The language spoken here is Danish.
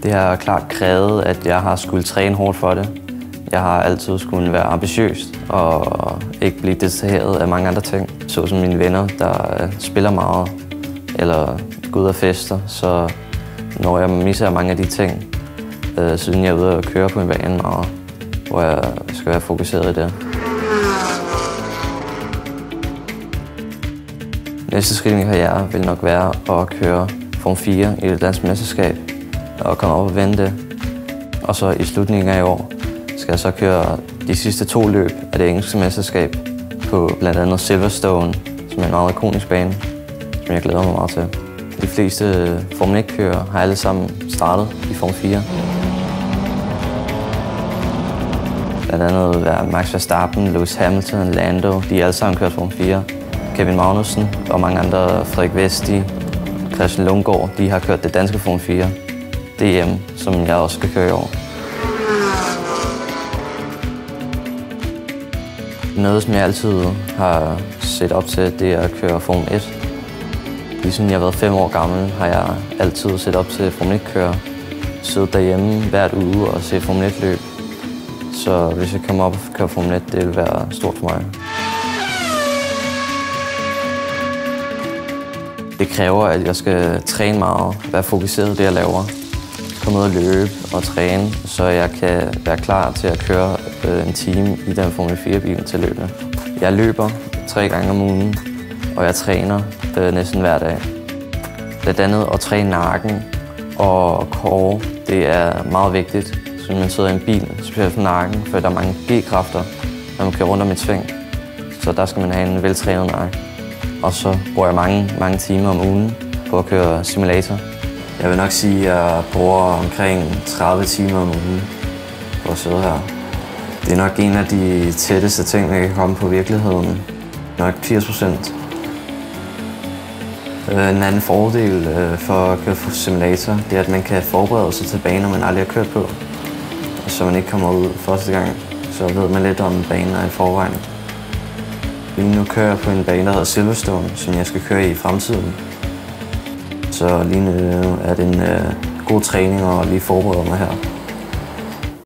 Det har klart krævet, at jeg har skulle træne hårdt for det. Jeg har altid skulle være ambitiøs og ikke blive distraheret af mange andre ting. Såsom mine venner, der spiller meget eller går ud og fester, så når jeg misser mange af de ting, siden jeg er ude og køre på en bane meget, hvor jeg skal være fokuseret i det. Næste skridt i min karriere vil nok være at køre Form 4 i et dansk mesterskab og komme op og vinde det. Og så i slutningen af i år skal jeg så køre de sidste 2 løb af det engelske mesterskab på blandt andet Silverstone, som er en meget ikonisk bane, som jeg glæder mig meget til. De fleste Formel 1-kører har alle sammen startet i Form 4. Blandt andet Max Verstappen, Lewis Hamilton, Lando, de er alle sammen kørt Form 4. Kevin Magnussen og mange andre, Frederik Vesti, Christian Lundgaard, de har kørt det danske Form 4 DM, som jeg også skal køre i år. Noget, som jeg altid har set op til, det er at køre Formel 1. Ligesom jeg har været 5 år gammel, har jeg altid set op til Formel 1-kører. Siddet derhjemme hvert uge og se Formel 1-løb. Så hvis jeg kommer op og kører Formel 1, det vil være stort for mig. Det kræver, at jeg skal træne meget, være fokuseret i det, jeg laver. Komme ud og løbe og træne, så jeg kan være klar til at køre en time i den Formel 4-bil til løbet. Jeg løber 3 gange om ugen, og jeg træner næsten hver dag. Blandt andet at træne nakken og core, det er meget vigtigt, så man sidder i en bil, specielt for nakken, for der er mange G-kræfter, når man kører rundt om et sving. Så der skal man have en veltrænet nakke. Og så bruger jeg mange timer om ugen på at køre simulator. Jeg vil nok sige, at jeg bruger omkring 30 timer om ugen på at sidde her. Det er nok en af de tætteste ting, man kan komme på virkeligheden. Nok 80%. En anden fordel for at køre simulator, det er, at man kan forberede sig til baner, man aldrig har kørt på. Så man ikke kommer ud første gang, så ved man lidt om baner i forvejen. Lige nu kører jeg på en bane, der hedder Silverstone, som jeg skal køre i fremtiden. Så lige nu er det en god træning at lige forberede mig her.